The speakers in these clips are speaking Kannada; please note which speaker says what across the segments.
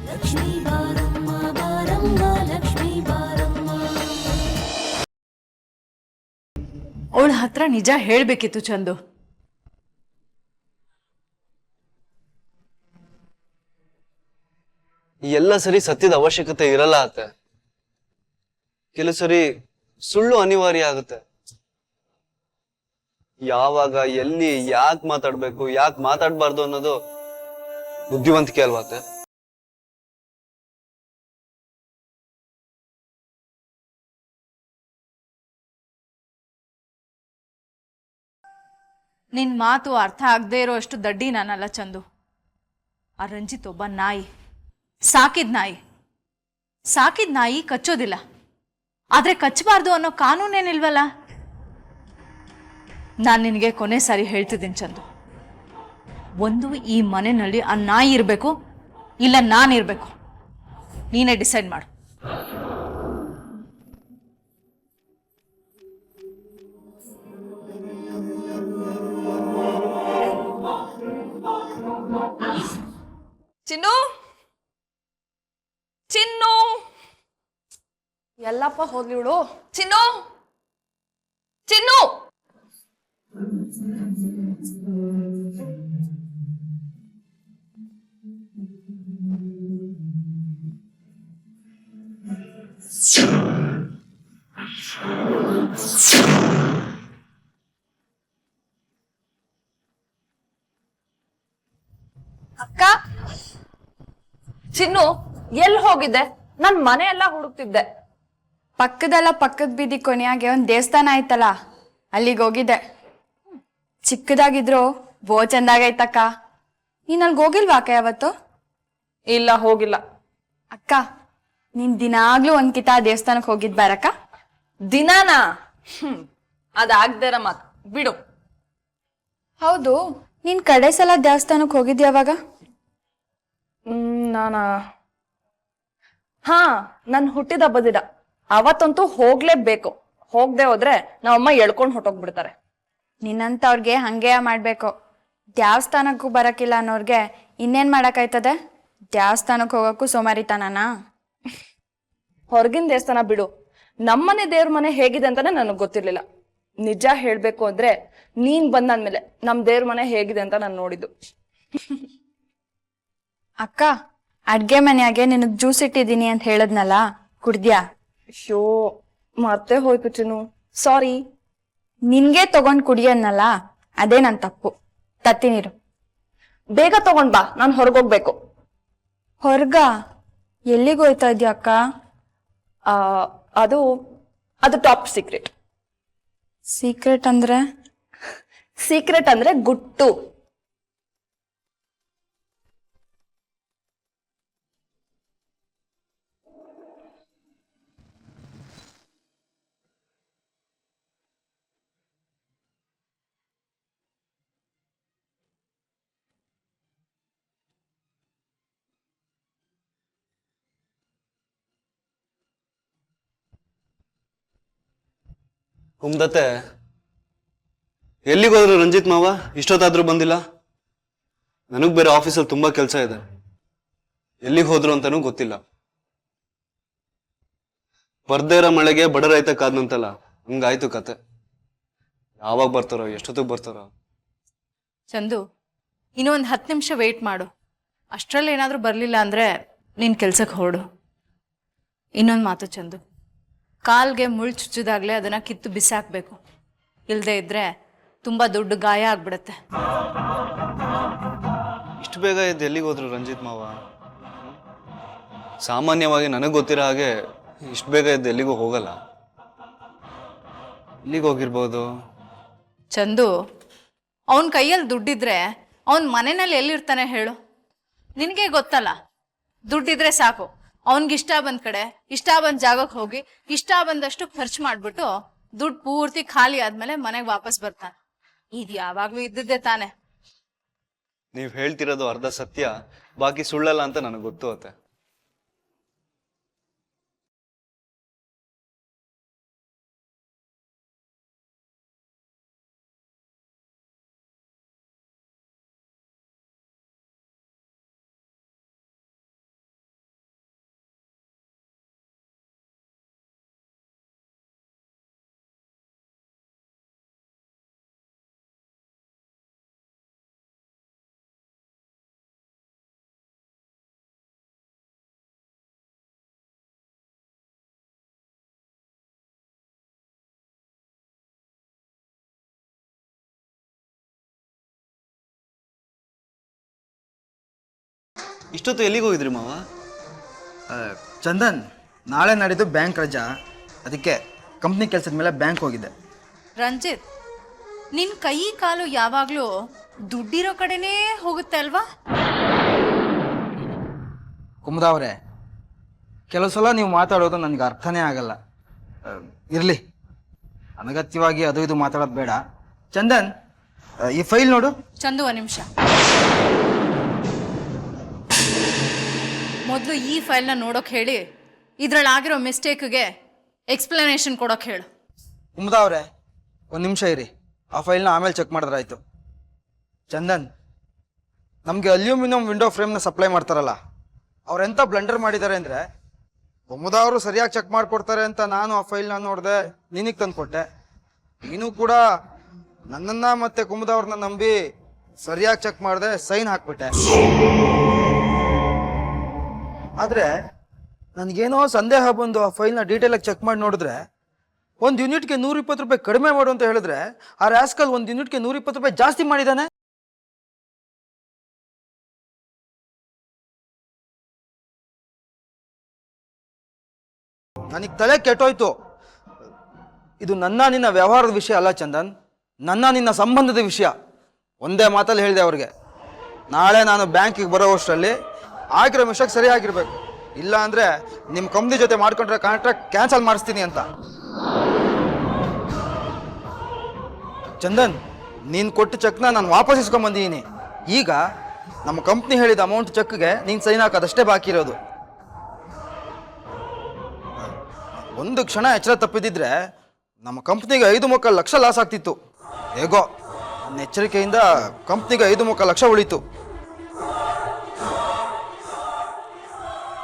Speaker 1: ಲಕ್ಷ್ಮೀ ಬಾರಮ್ಮ ಬಾರಮ್ಮ ಲಕ್ಷ್ಮೀ ಬಾರಮ್ಮ.
Speaker 2: ಅವಳ ಹತ್ರ ನಿಜ ಹೇಳ್ಬೇಕಿತ್ತು ಚಂದು.
Speaker 3: ಎಲ್ಲ ಸರಿ ಸತ್ಯದ ಅವಶ್ಯಕತೆ ಇರಲ್ಲ ಅತ್ತೆ. ಕೆಲವು ಸರಿ ಸುಳ್ಳು ಅನಿವಾರ್ಯ ಆಗುತ್ತೆ. ಯಾವಾಗ ಎಲ್ಲಿ ಯಾಕೆ ಮಾತಾಡ್ಬೇಕು ಯಾಕೆ ಮಾತಾಡ್ಬಾರ್ದು ಅನ್ನೋದು ಬುದ್ಧಿವಂತಿಕೆ ಅಲ್ವಾ ಅತ್ತೆ?
Speaker 2: ನಿನ್ ಮಾತು ಅರ್ಥ ಆಗದೆ ಇರೋ ಅಷ್ಟು ದಡ್ಡಿ ನಾನಲ್ಲ ಚಂದು. ಆ ರಂಜಿತ್ ಒಬ್ಬ ನಾಯಿ, ಸಾಕಿದ ನಾಯಿ. ಸಾಕಿದ ನಾಯಿ ಕಚ್ಚೋದಿಲ್ಲ, ಆದ್ರೆ ಕಚ್ಚಬಾರ್ದು ಅನ್ನೋ ಕಾನೂನೇನಿಲ್ವಲ್ಲ. ನಾನು ನಿನಗೆ ಕೊನೆ ಸಾರಿ ಹೇಳ್ತಿದ್ದೀನಿ ಚಂದು, ಒಂದು ಈ ಮನೆಯಲ್ಲಿ ಆ ನಾಯಿ ಇರಬೇಕು, ಇಲ್ಲ ನಾನಿರ್ಬೇಕು. ನೀನೇ ಡಿಸೈಡ್ ಮಾಡು.
Speaker 4: ಚಿನ್ನು, ಚಿನ್ನು, ಎಲ್ಲಪ್ಪ ಹೋದ್ಲಿವಳು? ಚಿನ್ನು, ಚಿನ್ನು. ಅಕ್ಕ, ಚಿನ್ನು ಎಲ್ಲಿ ಹೋಗಿದ್ದೆ? ನನ್ ಮನೆ ಎಲ್ಲ ಹುಡುಕ್ತಿದ್ದೆ.
Speaker 5: ಪಕ್ಕದ ಬೀದಿ ಕೊನೆಯಾಗೆ ಒಂದ್ ದೇವಸ್ಥಾನ ಆಯ್ತಲ್ಲ, ಅಲ್ಲಿಗೆ ಹೋಗಿದ್ದೆ. ಚಿಕ್ಕದಾಗಿದ್ರು ಬೋ ಚಂದಾಗೈತಕ್ಕ. ನೀನ್ ಅಲ್ಗೆ ಹೋಗಿಲ್ವಾ ಅಕ್ಕ ಯಾವತ್ತು?
Speaker 4: ಇಲ್ಲ, ಹೋಗಿಲ್ಲ.
Speaker 5: ಅಕ್ಕ, ನೀನ್ ದಿನಾಗ್ಲೂ ಒಂದ್ಕಿತ ದೇವಸ್ಥಾನಕ್ ಹೋಗಿದ್ ಬಾರಕ್ಕ.
Speaker 4: ದಿನಾನ? ಅದಾಗ್ದೇರ ಮಾತು, ಬಿಡು.
Speaker 5: ಹೌದು, ನೀನ್ ಕಡೆ ಸಲ ದೇವಸ್ಥಾನಕ್ ಹೋಗಿದ್ ಯಾವಾಗ?
Speaker 4: ನಾನಾ ನನ್ ಹುಟ್ಟಿದ ಹಬ್ಬದ ದಿನ. ಅವತ್ತಂತೂ ಹೋಗ್ಲೇಬೇಕು. ಹೋಗದೆ ಹೋದ್ರೆ ನಾವಮ್ಮ ಎಳ್ಕೊಂಡ್ ಹೊಟ್ಟೋಗ್ಬಿಡ್ತಾರೆ.
Speaker 5: ನಿನ್ನಂತವ್ರಿಗೆ ಹಂಗೆ ಮಾಡ್ಬೇಕು. ದೇವಸ್ಥಾನಕ್ಕೂ ಬರಕಿಲ್ಲ ಅನ್ನೋರ್ಗೆ ಇನ್ನೇನ್ ಮಾಡಕ್ಕಾಯ್ತದೆ? ದೇವಸ್ಥಾನಕ್ ಹೋಗಕ್ಕೂ ಸೋಮಾರಿತನನಾ?
Speaker 4: ಹೊರಗಿನ ದೇವಸ್ಥಾನ ಬಿಡು, ನಮ್ಮನೆ ದೇವ್ರ ಮನೆ ಹೇಗಿದೆ ಅಂತಾನೆ ನನಗ್ ಗೊತ್ತಿರ್ಲಿಲ್ಲ. ನಿಜ ಹೇಳ್ಬೇಕು ಅಂದ್ರೆ ನೀನ್ ಬಂದಾದ್ಮೇಲೆ ನಮ್ ದೇವ್ರ ಮನೆ ಹೇಗಿದೆ ಅಂತ ನಾನು ನೋಡಿದ್ದು.
Speaker 5: ಅಕ್ಕ, ಅಡ್ಗೆ ಮನೆಯಾಗೆ ನಿನಗ್ ಜ್ಯೂಸ್ ಇಟ್ಟಿದ್ದೀನಿ ಅಂತ ಹೇಳದ್ನಲ್ಲ, ಕುಡ್ದ್ಯಾ?
Speaker 4: ಶೋ, ಮತ್ತೆ ಹೋಯ್ತು ಚಿನ್ನು, ಸಾರಿ.
Speaker 5: ನಿನ್ಗೆ ತಗೊಂಡ್ ಕುಡಿಯನ್ನಲ್ಲ, ಅದೇ ನನ್ ತಪ್ಪು. ತತ್ತಿ ನೀರು
Speaker 4: ಬೇಗ ತಗೊಂಡ್ ಬಾ, ನಾನ್ ಹೊರಗೋಗ್ಬೇಕು.
Speaker 5: ಹೊರ್ಗ? ಎಲ್ಲಿಗೆ ಹೋಯ್ತಾ ಇದ್ಯಾ ಅಕ್ಕ?
Speaker 4: ಅದು ಟಾಪ್ ಸೀಕ್ರೆಟ್.
Speaker 5: ಸೀಕ್ರೆಟ್ ಅಂದ್ರೆ?
Speaker 4: ಸೀಕ್ರೆಟ್ ಅಂದ್ರೆ ಗುಟ್ಟು.
Speaker 3: ಕುಮ್ದತ್ತೆ, ಎಲ್ಲಿಗೋದ್ರು ರಂಜಿತ್ ಮಾವ? ಇಷ್ಟೊತ್ತಾದ್ರೂ ಬಂದಿಲ್ಲ. ನನಗ್ ಬೇರೆ ಆಫೀಸಲ್ಲಿ ತುಂಬಾ ಕೆಲಸ ಇದೆ. ಎಲ್ಲಿಗೆ ಹೋದ್ರು ಅಂತಾನೂ ಗೊತ್ತಿಲ್ಲ. ಬರ್ದೇರ ಮಳೆಗೆ ಬಡ ರೈತ ಕಾದ್ನಂತಲ್ಲ, ಹಂಗಾಯ್ತು ಕತೆ. ಯಾವಾಗ ಬರ್ತಾರೋ, ಎಷ್ಟೊತ್ತಿಗೆ ಬರ್ತಾರೋ?
Speaker 2: ಚಂದು, ಇನ್ನೊಂದು 10 ನಿಮಿಷ ವೆಯ್ಟ್ ಮಾಡು. ಅಷ್ಟರಲ್ಲಿ ಏನಾದರೂ ಬರಲಿಲ್ಲ ಅಂದರೆ ನೀನು ಕೆಲ್ಸಕ್ಕೆ ಹೊರಡು. ಇನ್ನೊಂದು ಮಾತು ಚಂದು, ಕಾಲ್ಗೆ ಮುಳ್ಳು ಚುಚ್ಚಿದಾಗಲೇ ಅದನ್ನು ಕಿತ್ತು ಬಿಸಾಕಬೇಕು. ಇಲ್ಲದೆ ಇದ್ದರೆ ತುಂಬ ದೊಡ್ಡ ಗಾಯ ಆಗ್ಬಿಡುತ್ತೆ.
Speaker 3: ಇಷ್ಟು ಬೇಗ ಎದ್ದು ಎಲ್ಲಿಗೆ ಹೋದ್ರು ರಂಜಿತ್ ಮಾವ? ಸಾಮಾನ್ಯವಾಗಿ ನನಗೆ ಗೊತ್ತಿರೋ ಹಾಗೆ ಇಷ್ಟು ಬೇಗ ಎದ್ದು ಎಲ್ಲಿಗೂ ಹೋಗಲ್ಲ. ಎಲ್ಲಿಗೆ ಹೋಗಿರ್ಬೋದು?
Speaker 2: ಚಂದು, ಅವನ ಕೈಯಲ್ಲಿ ದುಡ್ಡಿದ್ರೆ ಅವನ ಮನೆಯಲ್ಲಿ ಎಲ್ಲಿರ್ತಾನೆ ಹೇಳು? ನಿನಗೆ ಗೊತ್ತಲ್ಲ, ದುಡ್ಡಿದ್ರೆ ಸಾಕು, ಅವನಿಗಿಷ್ಟ ಬಂದ ಕಡೆ ಇಷ್ಟ ಬಂದ ಜಾಗಕ್ಕೆ ಹೋಗಿ ಇಷ್ಟ ಬಂದಷ್ಟು ಖರ್ಚು ಮಾಡ್ಬಿಟ್ಟು ದುಡ್ಡು ಪೂರ್ತಿ ಖಾಲಿ ಆದ್ಮೇಲೆ ಮನೆಗೆ ವಾಪಸ್ ಬರ್ತಾನೆ. ಇದು ಯಾವಾಗ್ಲೂ ಇದ್ದಿದ್ದೆ ತಾನೆ.
Speaker 3: ನೀವ್ ಹೇಳ್ತಿರೋದು ಅರ್ಧ ಸತ್ಯ, ಬಾಕಿ ಸುಳ್ಳಲ್ಲ ಅಂತ ನನಗೆ ಗೊತ್ತು ಅತ್ತೆ. ಇಷ್ಟೊತ್ತು ಎಲ್ಲಿಗೆ ಹೋಗಿದ್ರಿ ಮಾವ?
Speaker 6: ಚಂದನ್, ನಾಳೆ ನಾಡಿದ್ದು ಬ್ಯಾಂಕ್ ರಜಾ, ಅದಕ್ಕೆ ಕಂಪ್ನಿ ಕೆಲಸದ ಮೇಲೆ ಬ್ಯಾಂಕ್ ಹೋಗಿದ್ದೆ.
Speaker 2: ರಂಜಿತ್, ನಿನ್ ಕೈ ಕಾಲು ಯಾವಾಗ್ಲೂ ದುಡ್ಡಿರೋ ಕಡೆನೇ ಹೋಗುತ್ತೆ ಅಲ್ವಾ?
Speaker 6: ಕುಮುದಾ ಅವರೇ, ಕೆಲವು ಸಲ ನೀವು ಮಾತಾಡೋದು ನನಗೆ ಅರ್ಥನೇ ಆಗಲ್ಲ. ಇರಲಿ, ಅನಗತ್ಯವಾಗಿ ಅದು ಇದು ಮಾತಾಡೋದು ಬೇಡ. ಚಂದನ್, ಈ ಫೈಲ್ ನೋಡು.
Speaker 2: ಚಂದು, ಒಂದು ನಿಮಿಷ. ಮೊದಲು ಈ ಫೈಲ್ನ ನೋಡೋಕೆ ಹೇಳಿ ಇದ್ರಲ್ಲಾಗಿರೋ ಮಿಸ್ಟೇಕ್ಗೆ ಎಕ್ಸ್ಪ್ಲನೇಷನ್ ಕೊಡೋಕೆ ಹೇಳು.
Speaker 6: ಕುಮುದಾ ಅವರೇ, ಒಂದು ನಿಮಿಷ ಇರಿ, ಆ ಫೈಲ್ನ ಆಮೇಲೆ ಚೆಕ್ ಮಾಡಿದ್ರಾಯ್ತು. ಚಂದನ್, ನಮಗೆ ಅಲ್ಯೂಮಿನಿಯಂ ವಿಂಡೋ ಫ್ರೇಮ್ನ ಸಪ್ಲೈ ಮಾಡ್ತಾರಲ್ಲ, ಅವ್ರೆಂಥ ಬ್ಲಂಡರ್ ಮಾಡಿದ್ದಾರೆ ಅಂದರೆ, ಕುಮುದಾ ಅವರು ಸರಿಯಾಗಿ ಚೆಕ್ ಮಾಡಿಕೊಡ್ತಾರೆ ಅಂತ ನಾನು ಆ ಫೈಲ್ನ ನೋಡಿದೆ, ನಿನಗೆ ತಂದು ಕೊಟ್ಟೆ. ನೀನು ಕೂಡ ನನ್ನನ್ನು ಮತ್ತು ಕುಮುದಾ ಅವ್ರನ್ನ ನಂಬಿ ಸರಿಯಾಗಿ ಚೆಕ್ ಮಾಡಿದೆ, ಸೈನ್ ಹಾಕ್ಬಿಟ್ಟೆ. ಆದರೆ ನನಗೇನೋ ಸಂದೇಹ ಬಂದು ಆ ಫೈಲ್ನ ಡೀಟೇಲಾಗಿ ಚೆಕ್ ಮಾಡಿ ನೋಡಿದ್ರೆ, ಒಂದು ಯೂನಿಟ್ಗೆ 120 ರೂಪಾಯಿ ಕಡಿಮೆ ಮಾಡು ಅಂತ ಹೇಳಿದ್ರೆ, ಆ ರಾಸ್ಕಲ್ ಒಂದು ಯೂನಿಟ್ಗೆ 120 ರೂಪಾಯಿ ಜಾಸ್ತಿ ಮಾಡಿದ್ದಾನೆ. ನನಗೆ ತಲೆ ಕೆಟ್ಟೋಯ್ತು. ಇದು ನನ್ನ ನಿನ್ನ ವ್ಯವಹಾರದ ವಿಷಯ ಅಲ್ಲ ಚಂದನ್, ನನ್ನ ನಿನ್ನ ಸಂಬಂಧದ ವಿಷಯ. ಒಂದೇ ಮಾತಲ್ಲಿ ಹೇಳಿದೆ ಅವ್ರಿಗೆ, ನಾಳೆ ನಾನು ಬ್ಯಾಂಕಿಗೆ ಬರೋವಷ್ಟರಲ್ಲಿ ಆಗಿರೋ ಮಿಸ್ಟೇಕ್ ಸರಿಯಾಗಿರ್ಬೇಕು, ಇಲ್ಲ ಅಂದರೆ ನಿಮ್ಮ ಕಂಪ್ನಿ ಜೊತೆ ಮಾಡ್ಕೊಂಡ್ರೆ ಕಾಂಟ್ರಾಕ್ಟ್ ಕ್ಯಾನ್ಸಲ್ ಮಾಡಿಸ್ತೀನಿ ಅಂತ. ಚಂದನ್, ನೀನು ಕೊಟ್ಟ ಚೆಕ್ನ ನಾನು ವಾಪಸ್ ಇಸ್ಕೊಂಬಂದಿದ್ದೀನಿ. ಈಗ ನಮ್ಮ ಕಂಪ್ನಿ ಹೇಳಿದ ಅಮೌಂಟ್ ಚೆಕ್ಗೆ ನೀನು ಸೈನ್ ಹಾಕೋದಷ್ಟೇ ಬಾಕಿ ಇರೋದು. ಒಂದು ಕ್ಷಣ ಎಚ್ಚರ ತಪ್ಪಿದಿದ್ರೆ ನಮ್ಮ ಕಂಪ್ನಿಗೆ 5 ಲಕ್ಷ ಲಾಸ್ ಆಗ್ತಿತ್ತು. ಹೇಗೋ ನನ್ನ ಎಚ್ಚರಿಕೆಯಿಂದ ಕಂಪ್ನಿಗೆ 5 ಲಕ್ಷ ಉಳೀತು.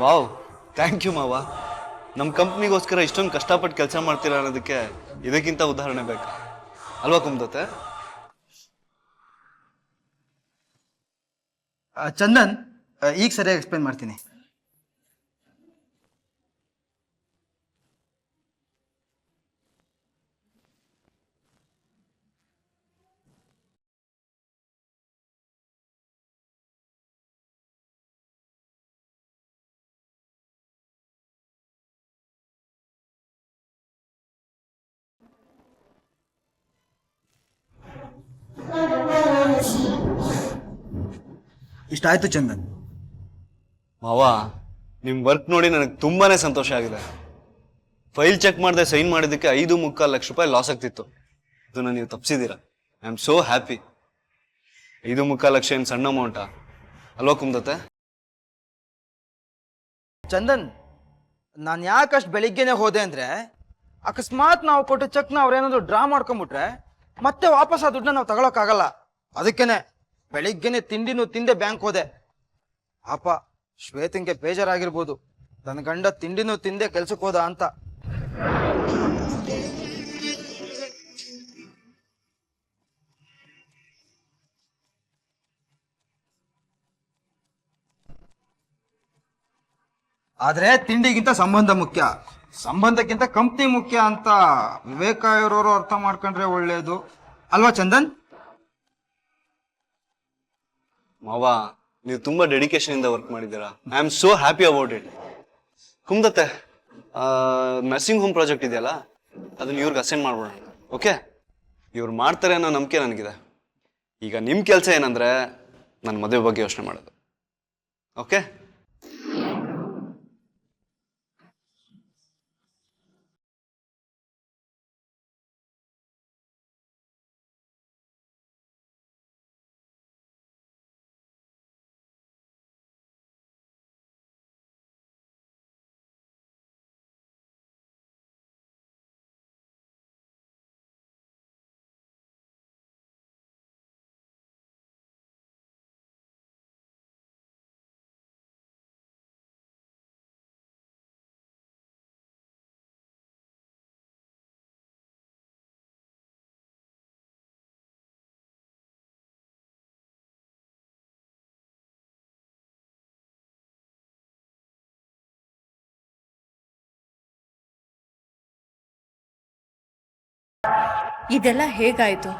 Speaker 3: ವಾವ್, ಥ್ಯಾಂಕ್ ಯು ಮಾವ. ನಮ್ಮ ಕಂಪ್ನಿಗೋಸ್ಕರ ಇಷ್ಟೊಂದು ಕಷ್ಟಪಟ್ಟು ಕೆಲಸ ಮಾಡ್ತೀರಾ ಅನ್ನೋದಕ್ಕೆ ಇದಕ್ಕಿಂತ ಉದಾಹರಣೆ ಬೇಕಾ ಅಲ್ವಾ ಕುಮ್ದತ್ತೆ?
Speaker 6: ಚಂದನ್, ಈಗ ಸರಿಯಾಗಿ ಎಕ್ಸ್ಪ್ಲೇನ್ ಮಾಡ್ತೀನಿ. ಇಷ್ಟಾಯ್ತು ಚಂದನ್.
Speaker 3: ಮಾವ, ನಿಮ್ಮ ವರ್ಕ್ ನೋಡಿ ನನಗೆ ತುಂಬಾನೇ ಸಂತೋಷ ಆಗಿದೆ. ಫೈಲ್ ಚೆಕ್ ಮಾಡದೆ ಸೈನ್ ಮಾಡಿದ್ದಕ್ಕೆ 5.25 ಲಕ್ಷ ರೂಪಾಯಿ ಲಾಸ್ ಆಗ್ತಿತ್ತು. ಇದನ್ನ ನೀವು ತಪ್ಪಿಸಿದ್ದೀರಾ. I am so happy. 5.25 lakh ಏನು ಸಣ್ಣ ಅಮೌಂಟಾ ಅಲ್ವಾ ಕುಮ್ದತ್ತೆ?
Speaker 6: ಚಂದನ್, ನಾನು ಯಾಕಷ್ಟು ಬೆಳಿಗ್ಗೆನೆ ಹೋದೆ ಅಂದರೆ, ಅಕಸ್ಮಾತ್ ನಾವು ಕೊಟ್ಟ ಚೆಕ್ನ ಅವ್ರೇನಾದ್ರು ಡ್ರಾ ಮಾಡ್ಕೊಂಬಿಟ್ರೆ ಮತ್ತೆ ವಾಪಸ್ ಆ ದುಡ್ಡನ್ನ ನಾವು ತಗೊಳಕ್ಕಾಗಲ್ಲ. ಅದಕ್ಕೇನೆ ಬೆಳಿಗ್ಗೆನೆ ತಿಂಡಿನೂ ತಿಂದೆ ಬ್ಯಾಂಕ್ ಹೋದೆ. ಪಾಪ ಶ್ವೇತಂಗೆ ಬೇಜಾರಾಗಿರ್ಬೋದು, ತನ್ನ ಗಂಡ ತಿಂಡಿನೂ ತಿಂದೆ ಕೆಲ್ಸಕ್ಕೆ ಹೋದ ಅಂತ. ಆದ್ರೆ ತಿಂಡಿಗಿಂತ ಸಂಬಂಧ ಮುಖ್ಯ, ಸಂಬಂಧಕ್ಕಿಂತ ಕಂಪ್ನಿ ಮುಖ್ಯ ಅಂತ ವಿವೇಕ ಇರೋರು ಅರ್ಥ ಮಾಡ್ಕೊಂಡ್ರೆ ಒಳ್ಳೇದು ಅಲ್ವಾ ಚಂದನ್?
Speaker 3: ಮಾವ, ನೀವು ತುಂಬಾ ಡೆಡಿಕೇಶನ್ ಇಂದ ವರ್ಕ್ ಮಾಡಿದ್ದೀರಾ. I am so happy about it. ಕುಮ್ದತ್ತೆ, ನರ್ಸಿಂಗ್ ಹೋಮ್ ಪ್ರಾಜೆಕ್ಟ್ ಇದೆಯಲ್ಲ, ಅದನ್ನ ಇವ್ರಿಗೆ ಅಸೈನ್ ಮಾಡ್ಬೋಣ. ಓಕೆ, ಇವ್ರು ಮಾಡ್ತಾರೆ ಅನ್ನೋ ನಂಬಿಕೆ ನನಗಿದೆ. ಈಗ ನಿಮ್ಮ ಕೆಲಸ ಏನಂದ್ರೆ ನನ್ನ ಮದುವೆ ಬಗ್ಗೆ ಯೋಚನೆ ಮಾಡೋದು. ಓಕೆ?
Speaker 2: ಇದೆಲ್ಲ ಹೇಗಾಯ್ತು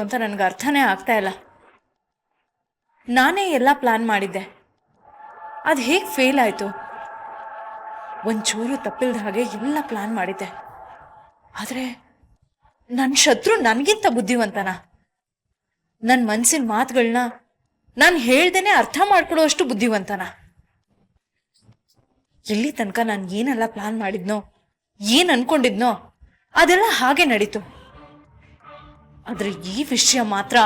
Speaker 2: ಅಂತ ನನಗೆ ಅರ್ಥನೇ ಆಗ್ತಾ ಇಲ್ಲ. ನಾನೇ ಎಲ್ಲ ಪ್ಲಾನ್ ಮಾಡಿದ್ದೆ. ಅದು ಹೇಗೆ ಫೇಲ್ ಆಯಿತು? ಒಂಚೂರು ತಪ್ಪಿಲ್ದ ಹಾಗೆ ಎಲ್ಲ ಪ್ಲಾನ್ ಮಾಡಿದ್ದೆ. ಆದರೆ ನನ್ನ ಶತ್ರು ನನಗಿಂತ ಬುದ್ಧಿವಂತನ. ನನ್ನ ಮನಸ್ಸಿನ ಮಾತುಗಳನ್ನ ನಾನು ಹೇಳ್ದೇನೆ ಅರ್ಥ ಮಾಡ್ಕೊಳ್ಳೋಷ್ಟು ಬುದ್ಧಿವಂತನ. ಇಲ್ಲಿ ತನಕ ನಾನು ಏನೆಲ್ಲ ಪ್ಲಾನ್ ಮಾಡಿದ್ನೋ, ಏನು ಅನ್ಕೊಂಡಿದ್ನೋ ಅದೆಲ್ಲ ಹಾಗೆ ನಡೀತು. ಆದ್ರೆ ಈ ವಿಷಯ ಮಾತ್ರ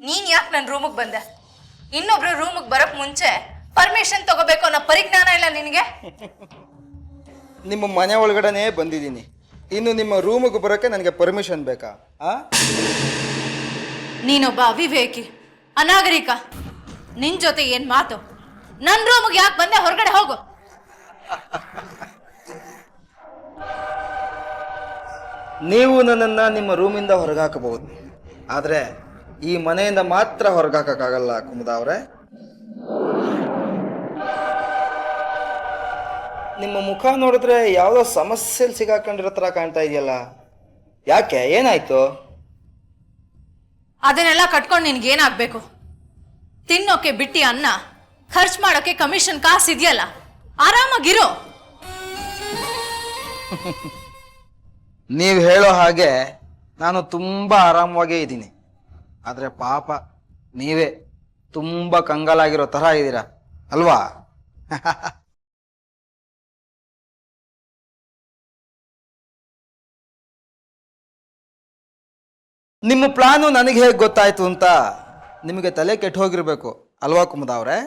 Speaker 2: ನೀನ್ ಯಾಕೆ ನನ್ನ ರೂಮಿಗೆ ಬಂದೆ? ಇನ್ನೊಬ್ರು ರೂಮಿಗೆ ಬರಕ್ ಮುಂಚೆ ಪರ್ಮಿಷನ್ ತಗೋಬೇಕು ಅನ್ನೋ ಪರಿಜ್ಞಾನ ಇಲ್ಲ ನಿನಗೆ?
Speaker 6: ನಿಮ್ಮ ಮನೆ ಒಳಗಡೆನೇ ಬಂದಿದ್ದೀನಿ, ಇನ್ನು ನಿಮ್ಮ ರೂಮಿಗೆ ಬರೋಕ್ಕೆ ನನಗೆ ಪರ್ಮಿಷನ್ ಬೇಕಾ?
Speaker 2: ನೀನೊಬ್ಬ ಅವಿವೇಕಿ, ಅನಾಗರಿಕ. ನಿನ್ ಜೊತೆ ಏನ್ ಮಾತು? ನನ್ ರೂಮಿಗೆ ಯಾಕೆ ಬಂದೆ? ಹೊರಗಡೆ ಹೋಗು.
Speaker 6: ನೀವು ನನ್ನನ್ನು ನಿಮ್ಮ ರೂಮಿಂದ ಹೊರಗಾಕಬಹುದು, ಆದರೆ ಈ ಮನೆಯಿಂದ ಮಾತ್ರ ಹೊರಗಾಕಕ್ಕಾಗಲ್ಲ ಕುಮುದ ಅವರೇ. ನಿಮ್ಮ ಮುಖ ನೋಡಿದ್ರೆ ಯಾವುದೋ ಸಮಸ್ಯೆಲಿ ಸಿಗಾಕೊಂಡಿರೋ ಥರ ಕಾಣ್ತಾ ಇದೆಯಲ್ಲ, ಯಾಕೆ? ಏನಾಯ್ತು?
Speaker 2: ಅದನ್ನೆಲ್ಲ ಕಟ್ಕೊಂಡು ನಿನ್ಗೇನಾಗ್ಬೇಕು? ತಿನ್ನೋಕೆ ಬಿಟ್ಟಿ ಅನ್ನ, ಖರ್ಚು ಮಾಡೋಕೆ ಕಮಿಷನ್ ಕಾಸು ಇದೆಯಲ್ಲ, ಆರಾಮಾಗಿರೋ.
Speaker 6: ನೀವು ಹೇಳೋ ಹಾಗೆ ನಾನು ತುಂಬ ಆರಾಮವಾಗೇ ಇದ್ದೀನಿ, ಆದರೆ ಪಾಪ ನೀವೇ ತುಂಬ ಕಂಗಾಲಾಗಿರೋ ಥರ ಇದ್ದೀರಾ ಅಲ್ವಾ? ನಿಮ್ಮ ಪ್ಲಾನು ನನಗೆ ಹೇಗೆ ಗೊತ್ತಾಯ್ತು ಅಂತ ನಿಮಗೆ ತಲೆ ಕೆಟ್ಟು ಹೋಗಿರ್ಬೇಕು ಅಲ್ವಾ ಕುಮುದ ಅವರೇ?